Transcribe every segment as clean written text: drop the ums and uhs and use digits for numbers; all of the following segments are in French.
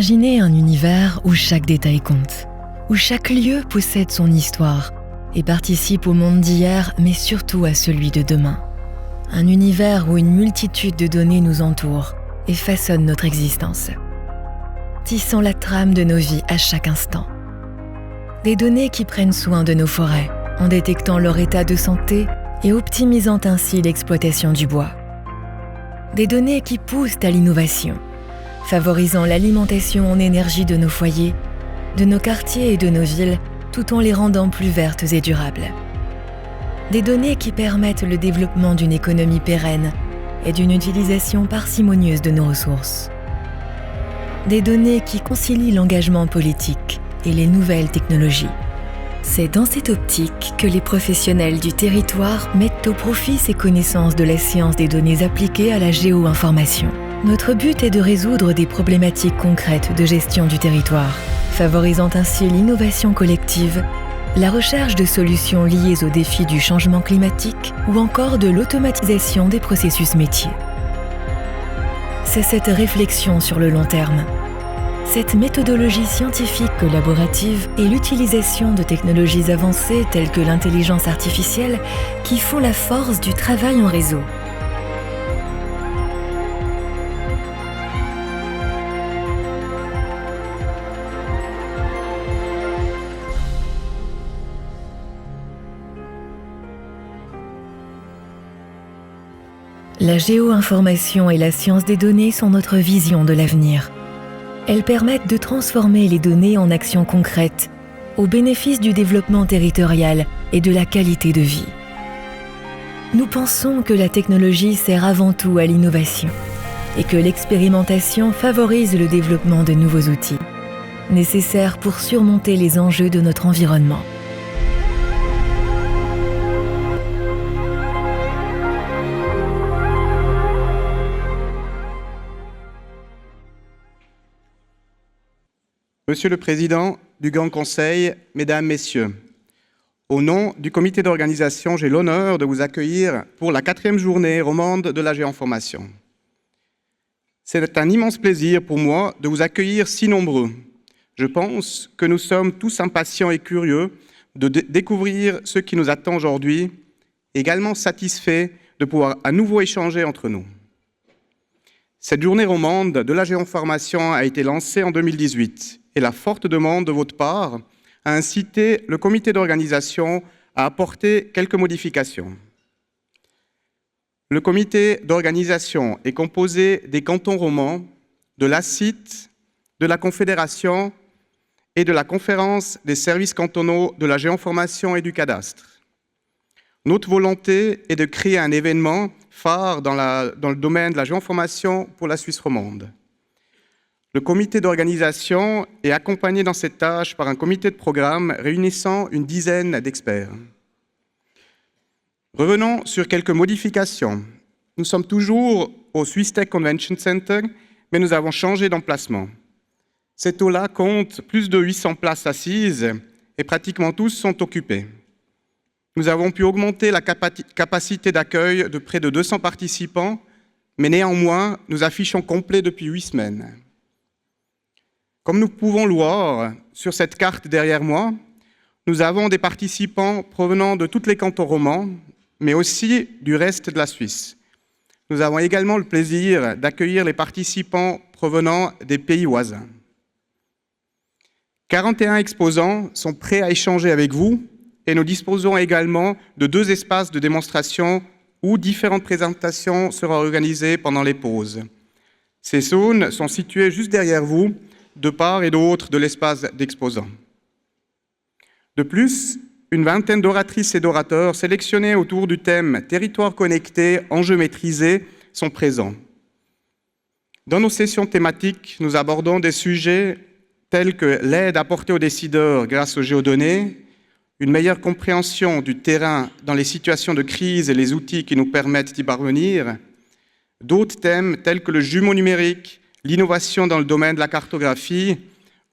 Imaginez un univers où chaque détail compte, où chaque lieu possède son histoire et participe au monde d'hier, mais surtout à celui de demain. Un univers où une multitude de données nous entoure et façonne notre existence, tissant la trame de nos vies à chaque instant. Des données qui prennent soin de nos forêts, en détectant leur état de santé et optimisant ainsi l'exploitation du bois. Des données qui poussent à l'innovation, favorisant l'alimentation en énergie de nos foyers, de nos quartiers et de nos villes, tout en les rendant plus vertes et durables. Des données qui permettent le développement d'une économie pérenne et d'une utilisation parcimonieuse de nos ressources. Des données qui concilient l'engagement politique et les nouvelles technologies. C'est dans cette optique que les professionnels du territoire mettent au profit ces connaissances de la science des données appliquées à la géo-information. Notre but est de résoudre des problématiques concrètes de gestion du territoire, favorisant ainsi l'innovation collective, la recherche de solutions liées aux défis du changement climatique ou encore de l'automatisation des processus métiers. C'est cette réflexion sur le long terme, cette méthodologie scientifique collaborative et l'utilisation de technologies avancées telles que l'intelligence artificielle qui font la force du travail en réseau. La géo-information et la science des données sont notre vision de l'avenir. Elles permettent de transformer les données en actions concrètes, au bénéfice du développement territorial et de la qualité de vie. Nous pensons que la technologie sert avant tout à l'innovation et que l'expérimentation favorise le développement de nouveaux outils, nécessaires pour surmonter les enjeux de notre environnement. Monsieur le Président du Grand Conseil, Mesdames, Messieurs, au nom du comité d'organisation, j'ai l'honneur de vous accueillir pour la 4e journée romande de la géoinformation. C'est un immense plaisir pour moi de vous accueillir si nombreux. Je pense que nous sommes tous impatients et curieux de découvrir ce qui nous attend aujourd'hui, également satisfaits de pouvoir à nouveau échanger entre nous. Cette journée romande de la géoinformation a été lancée en 2018 et la forte demande de votre part a incité le comité d'organisation à apporter quelques modifications. Le comité d'organisation est composé des cantons romans, de l'ACIT, de la Confédération et de la Conférence des services cantonaux de la géoinformation et du cadastre. Notre volonté est de créer un événement phare dans le domaine de la géoinformation pour la Suisse romande. Le comité d'organisation est accompagné dans cette tâche par un comité de programme réunissant une dizaine d'experts. Revenons sur quelques modifications. Nous sommes toujours au Swiss Tech Convention Center, mais nous avons changé d'emplacement. Cette aula compte plus de 800 places assises et pratiquement tous sont occupés. Nous avons pu augmenter la capacité d'accueil de près de 200 participants, mais néanmoins, nous affichons complet depuis 8 semaines. Comme nous pouvons le voir sur cette carte derrière moi, nous avons des participants provenant de tous les cantons romans, mais aussi du reste de la Suisse. Nous avons également le plaisir d'accueillir les participants provenant des pays voisins. 41 exposants sont prêts à échanger avec vous et nous disposons également de 2 espaces de démonstration où différentes présentations seront organisées pendant les pauses. Ces zones sont situées juste derrière vous, de part et d'autre de l'espace d'exposants. De plus, une vingtaine d'oratrices et d'orateurs sélectionnés autour du thème « Territoire connecté, enjeux maîtrisés » sont présents. Dans nos sessions thématiques, nous abordons des sujets tels que l'aide apportée aux décideurs grâce aux géodonnées, une meilleure compréhension du terrain dans les situations de crise et les outils qui nous permettent d'y parvenir, d'autres thèmes tels que le jumeau numérique, l'innovation dans le domaine de la cartographie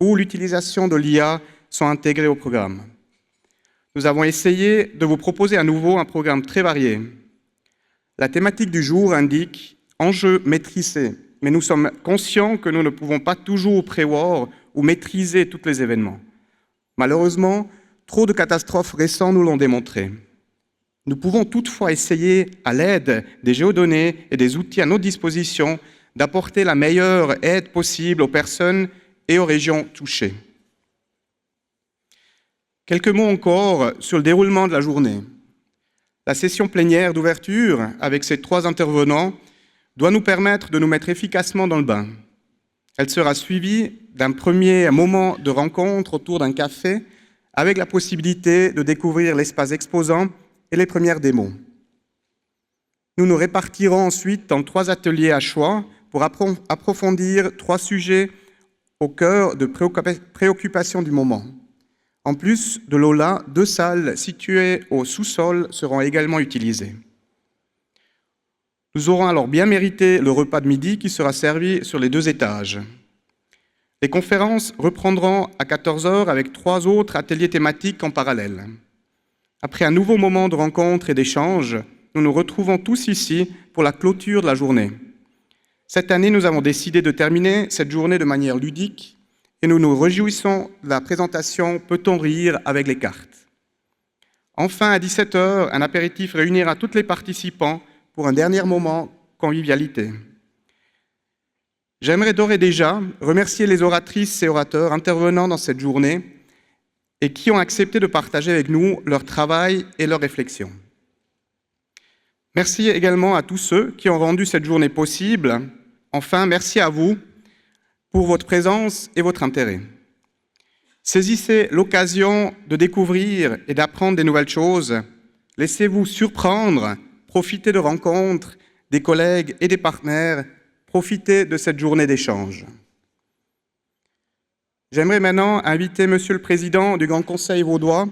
ou l'utilisation de l'IA sont intégrés au programme. Nous avons essayé de vous proposer à nouveau un programme très varié. La thématique du jour indique « Enjeux maîtrisés mais nous sommes conscients que nous ne pouvons pas toujours prévoir ou maîtriser tous les événements. Malheureusement, trop de catastrophes récentes nous l'ont démontré. Nous pouvons toutefois essayer, à l'aide des géodonnées et des outils à notre disposition, d'apporter la meilleure aide possible aux personnes et aux régions touchées. Quelques mots encore sur le déroulement de la journée. La session plénière d'ouverture, avec ses 3 intervenants, doit nous permettre de nous mettre efficacement dans le bain. Elle sera suivie d'un premier moment de rencontre autour d'un café, avec la possibilité de découvrir l'espace exposant et les premières démos. Nous nous répartirons ensuite en 3 ateliers à choix pour approfondir 3 sujets au cœur de préoccupations du moment. En plus de l'Aula, 2 salles situées au sous-sol seront également utilisées. Nous aurons alors bien mérité le repas de midi qui sera servi sur les 2 étages. Les conférences reprendront à 14h avec 3 autres ateliers thématiques en parallèle. Après un nouveau moment de rencontre et d'échange, nous nous retrouvons tous ici pour la clôture de la journée. Cette année, nous avons décidé de terminer cette journée de manière ludique et nous nous réjouissons de la présentation « Peut-on rire avec les cartes ?» Enfin, à 17h, un apéritif réunira tous les participants pour un dernier moment convivialité. J'aimerais d'ores et déjà remercier les oratrices et orateurs intervenant dans cette journée et qui ont accepté de partager avec nous leur travail et leurs réflexions. Merci également à tous ceux qui ont rendu cette journée possible. Enfin, merci à vous pour votre présence et votre intérêt. Saisissez l'occasion de découvrir et d'apprendre des nouvelles choses. Laissez-vous surprendre, profitez de rencontres, des collègues et des partenaires, profitez de cette journée d'échange. J'aimerais maintenant inviter Monsieur le Président du Grand Conseil vaudois,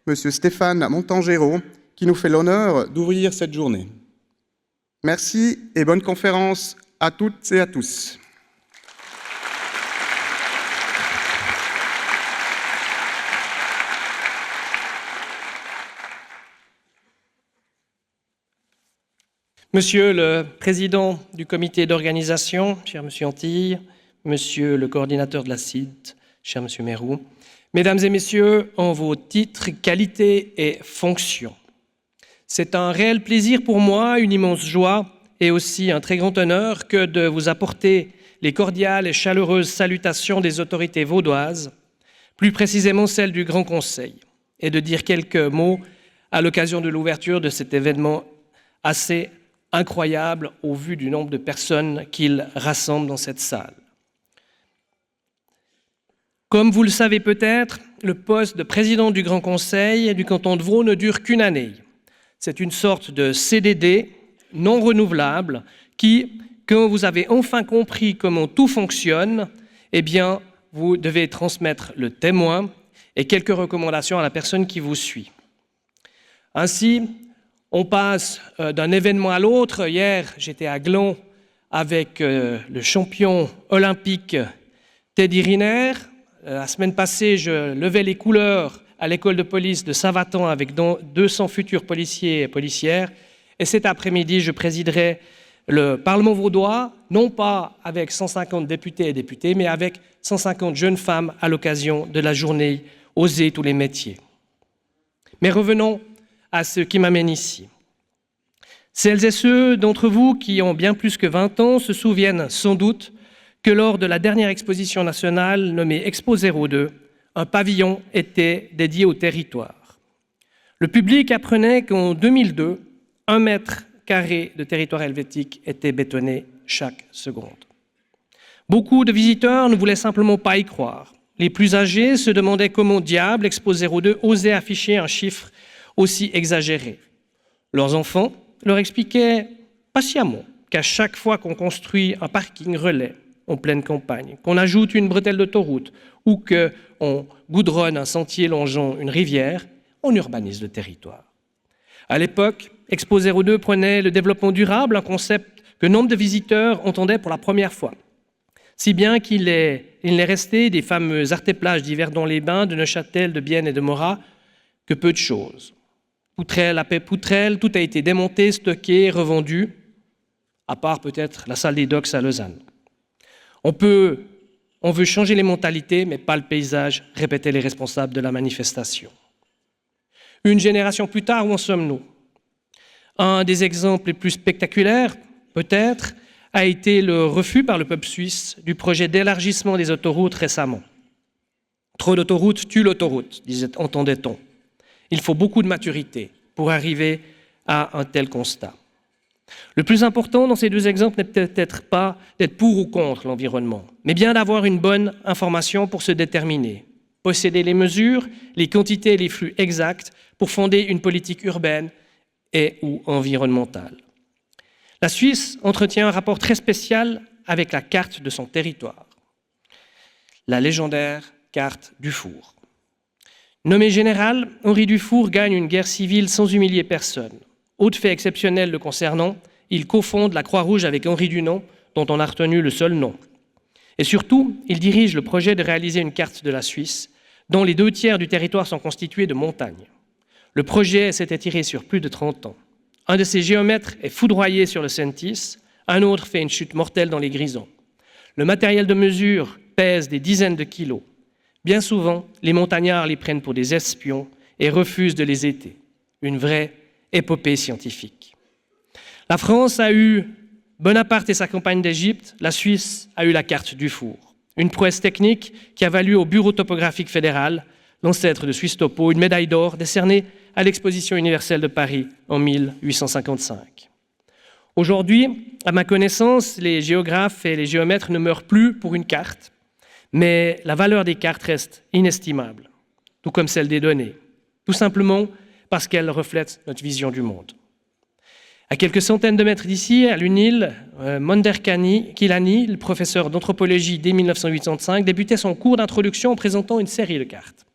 Monsieur Stéphane Montangero, qui nous fait l'honneur d'ouvrir cette journée. Merci et bonne conférence à toutes et à tous. Monsieur le Président du comité d'organisation, cher Monsieur Antilles, Monsieur le coordinateur de la CID, cher Monsieur Mérou, Mesdames et Messieurs, en vos titres, qualités et fonctions. C'est un réel plaisir pour moi, une immense joie et aussi un très grand honneur que de vous apporter les cordiales et chaleureuses salutations des autorités vaudoises, plus précisément celles du Grand Conseil, et de dire quelques mots à l'occasion de l'ouverture de cet événement assez incroyable au vu du nombre de personnes qu'il rassemble dans cette salle. Comme vous le savez peut-être, le poste de président du Grand Conseil du canton de Vaud ne dure qu'une année. C'est une sorte de CDD non renouvelable qui, quand vous avez enfin compris comment tout fonctionne, eh bien, vous devez transmettre le témoin et quelques recommandations à la personne qui vous suit. Ainsi, on passe d'un événement à l'autre. Hier, j'étais à Gland avec le champion olympique Teddy Riner. La semaine passée, je levais les couleurs à l'école de police de Saint-Vatan avec 200 futurs policiers et policières. Et cet après-midi, je présiderai le Parlement vaudois, non pas avec 150 députés et députées, mais avec 150 jeunes femmes à l'occasion de la journée « Oser tous les métiers ». Mais revenons à ce qui m'amène ici. Celles et ceux d'entre vous qui ont bien plus que 20 ans se souviennent sans doute que lors de la dernière exposition nationale nommée Expo 02, un pavillon était dédié au territoire. Le public apprenait qu'en 2002, 1 mètre carré de territoire helvétique était bétonné chaque seconde. Beaucoup de visiteurs ne voulaient simplement pas y croire. Les plus âgés se demandaient comment diable Expo 02 osait afficher un chiffre aussi exagéré. Leurs enfants leur expliquaient patiemment qu'à chaque fois qu'on construit un parking relais en pleine campagne, qu'on ajoute une bretelle d'autoroute ou qu'on goudronne un sentier longeant une rivière, on urbanise le territoire. À l'époque, Expo 02 prenait le développement durable, un concept que nombre de visiteurs entendaient pour la première fois. Si bien qu'il n'est resté des fameux artéplages d'Yverdon-les-Bains, de Neuchâtel, de Bienne et de Morat que peu de choses. Poutrelle après poutrelle, tout a été démonté, stocké, revendu, à part peut-être la salle des docks à Lausanne. On veut changer les mentalités, mais pas le paysage, répétaient les responsables de la manifestation. Une génération plus tard, où en sommes-nous? Un des exemples les plus spectaculaires, peut-être, a été le refus par le peuple suisse du projet d'élargissement des autoroutes récemment. Trop d'autoroutes tuent l'autoroute, entendait-on. Il faut beaucoup de maturité pour arriver à un tel constat. Le plus important dans ces deux exemples n'est peut-être pas d'être pour ou contre l'environnement, mais bien d'avoir une bonne information pour se déterminer, posséder les mesures, les quantités et les flux exacts pour fonder une politique urbaine et ou environnementale. La Suisse entretient un rapport très spécial avec la carte de son territoire, la légendaire carte Dufour. Nommé général, Henri Dufour gagne une guerre civile sans humilier personne. Autre fait exceptionnel le concernant, il cofonde la Croix-Rouge avec Henri Dunant, dont on a retenu le seul nom. Et surtout, il dirige le projet de réaliser une carte de la Suisse, dont les 2/3 du territoire sont constitués de montagnes. Le projet s'est étiré sur plus de 30 ans. Un de ses géomètres est foudroyé sur le Sentis, un autre fait une chute mortelle dans les Grisons. Le matériel de mesure pèse des dizaines de kilos. Bien souvent, les montagnards les prennent pour des espions et refusent de les aider. Une vraie épopée scientifique. La France a eu Bonaparte et sa campagne d'Égypte, la Suisse a eu la carte Dufour. Une prouesse technique qui a valu au Bureau topographique fédéral, l'ancêtre de Suisse Topo, une médaille d'or décernée à l'Exposition universelle de Paris en 1855. Aujourd'hui, à ma connaissance, les géographes et les géomètres ne meurent plus pour une carte, mais la valeur des cartes reste inestimable, tout comme celle des données, tout simplement parce qu'elles reflètent notre vision du monde. À quelques centaines de mètres d'ici, à l'UNIL, Kilani, le professeur d'anthropologie dès 1985, débutait son cours d'introduction en présentant une série de cartes.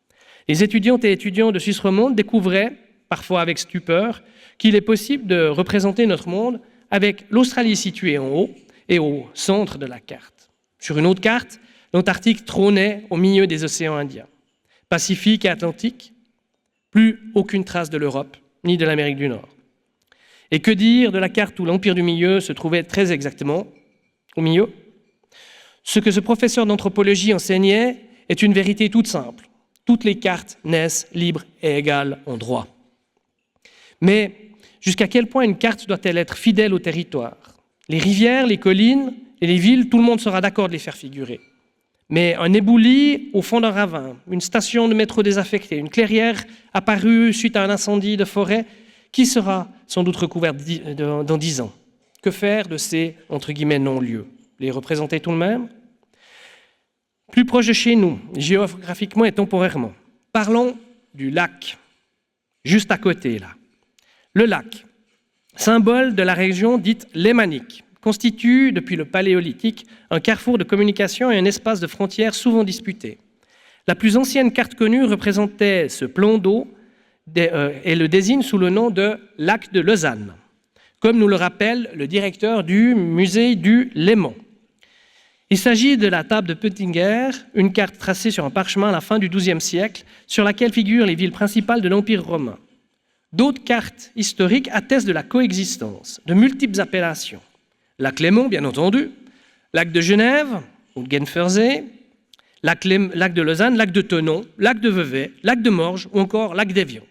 Les étudiantes et étudiants de Suisse romande découvraient, parfois avec stupeur, qu'il est possible de représenter notre monde avec l'Australie située en haut et au centre de la carte. Sur une autre carte, l'Antarctique trônait au milieu des océans Indiens. Pacifique et Atlantique, plus aucune trace de l'Europe ni de l'Amérique du Nord. Et que dire de la carte où l'Empire du Milieu se trouvait très exactement au milieu? Ce que ce professeur d'anthropologie enseignait est une vérité toute simple. Toutes les cartes naissent libres et égales en droit. Mais jusqu'à quel point une carte doit-elle être fidèle au territoire? Les rivières, les collines et les villes, tout le monde sera d'accord de les faire figurer. Mais un éboulis au fond d'un ravin, une station de métro désaffectée, une clairière apparue suite à un incendie de forêt, qui sera sans doute recouvert dans 10 ans? Que faire de ces, entre guillemets, non-lieux? Les représenter tout de même? Plus proche de chez nous, géographiquement et temporairement, parlons du lac, juste à côté là. Le lac, symbole de la région dite lémanique, constitue depuis le Paléolithique un carrefour de communication et un espace de frontières souvent disputé. La plus ancienne carte connue représentait ce plan d'eau et le désigne sous le nom de lac de Lausanne, comme nous le rappelle le directeur du musée du Léman. Il s'agit de la table de Peutinger, une carte tracée sur un parchemin à la fin du XIIe siècle, sur laquelle figurent les villes principales de l'Empire romain. D'autres cartes historiques attestent de la coexistence de multiples appellations. Lac Léman, bien entendu, lac de Genève, ou de Genfersee, lac de Lausanne, lac de Tenon, lac de Vevey, lac de Morges ou encore lac d'Évian.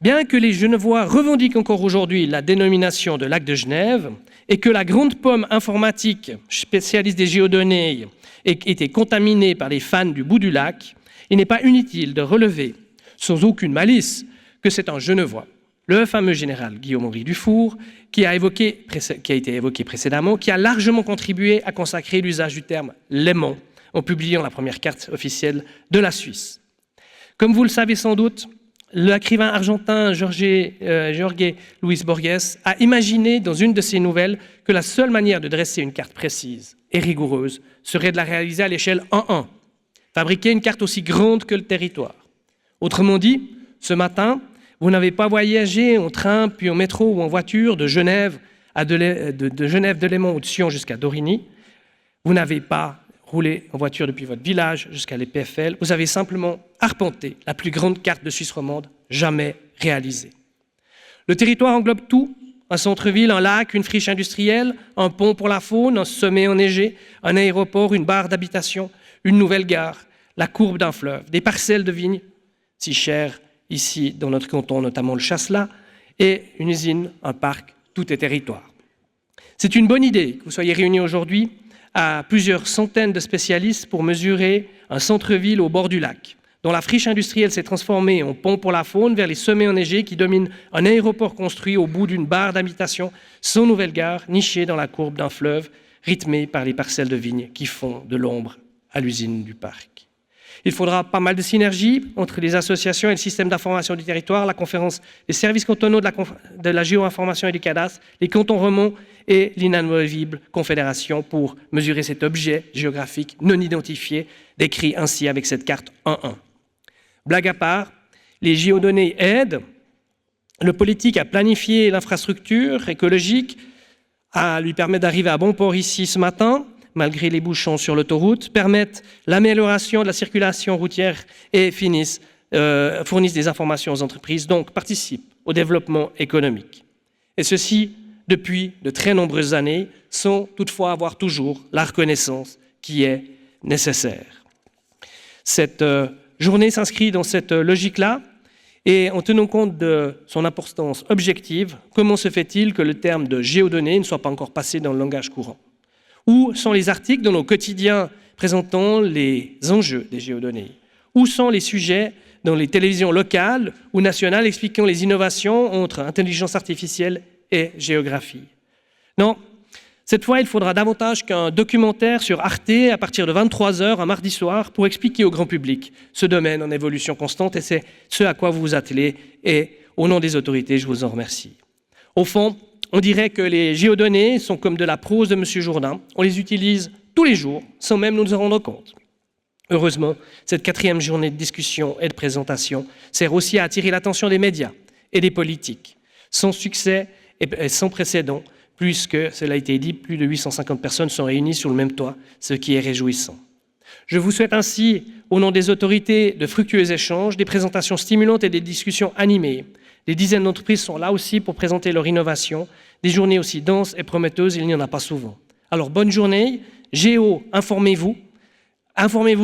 Bien que les Genevois revendiquent encore aujourd'hui la dénomination de lac de Genève et que la grande pomme informatique, spécialiste des géodonnées, ait été contaminée par les fans du bout du lac, il n'est pas inutile de relever, sans aucune malice, que c'est un Genevois, le fameux général Guillaume-Henri Dufour, qui a été évoqué précédemment, qui a largement contribué à consacrer l'usage du terme léman en publiant la première carte officielle de la Suisse. Comme vous le savez sans doute, l'écrivain argentin Jorge Luis Borges a imaginé dans une de ses nouvelles que la seule manière de dresser une carte précise et rigoureuse serait de la réaliser à l'échelle 1:1, fabriquer une carte aussi grande que le territoire. Autrement dit, ce matin, vous n'avez pas voyagé en train, puis en métro ou en voiture de Genève de Genève de Léman ou de Sion jusqu'à Dorigny. Vous n'avez pas roulé en voiture depuis votre village jusqu'à l'EPFL. Vous avez simplement arpenté la plus grande carte de Suisse romande jamais réalisée. Le territoire englobe tout, Un centre-ville, un lac, une friche industrielle, un pont pour la faune, un sommet enneigé, un aéroport, une barre d'habitation, une nouvelle gare, la courbe d'un fleuve, des parcelles de vignes, si chères ici dans notre canton, notamment le Chasselas, et une usine, un parc, tout est territoire. C'est une bonne idée que vous soyez réunis aujourd'hui à plusieurs centaines de spécialistes pour mesurer un centre-ville au bord du lac, dont la friche industrielle s'est transformée en pont pour la faune vers les sommets enneigés qui dominent un aéroport construit au bout d'une barre d'habitation, sans nouvelle gare, nichée dans la courbe d'un fleuve, rythmée par les parcelles de vignes qui font de l'ombre à l'usine du parc. Il faudra pas mal de synergie entre les associations et le système d'information du territoire, la conférence des services cantonaux de la géoinformation et du cadastre, les cantons romands et l'inamovible confédération pour mesurer cet objet géographique non identifié, décrit ainsi avec cette carte 1-1. Blague à part, les géodonnées aident le politique à planifier l'infrastructure écologique, à lui permettre d'arriver à bon port ici ce matin, malgré les bouchons sur l'autoroute, permettent l'amélioration de la circulation routière et fournissent des informations aux entreprises, donc participent au développement économique. Et ceci depuis de très nombreuses années, sans toutefois avoir toujours la reconnaissance qui est nécessaire. Cette journée s'inscrit dans cette logique-là, et en tenant compte de son importance objective, comment se fait-il que le terme de géodonnées ne soit pas encore passé dans le langage courant ? Où sont les articles dans nos quotidiens présentant les enjeux des géodonnées ? Où sont les sujets dans les télévisions locales ou nationales expliquant les innovations entre intelligence artificielle et géographie ? Non, cette fois, il faudra davantage qu'un documentaire sur Arte à partir de 23h un mardi soir pour expliquer au grand public ce domaine en évolution constante, et c'est ce à quoi vous vous attelez, et au nom des autorités, je vous en remercie. Au fond, on dirait que les géodonnées sont comme de la prose de M. Jourdain. On les utilise tous les jours, sans même nous en rendre compte. Heureusement, cette 4e journée de discussion et de présentation sert aussi à attirer l'attention des médias et des politiques. Sans succès et sans précédent, puisque, cela a été dit, plus de 850 personnes sont réunies sur le même toit, ce qui est réjouissant. Je vous souhaite ainsi, au nom des autorités, de fructueux échanges, des présentations stimulantes et des discussions animées. Des dizaines d'entreprises sont là aussi pour présenter leur innovation. Des journées aussi denses et prometteuses, il n'y en a pas souvent. Alors, bonne journée. Géo, informez-vous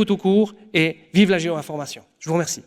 tout court, et vive la géoinformation. Je vous remercie.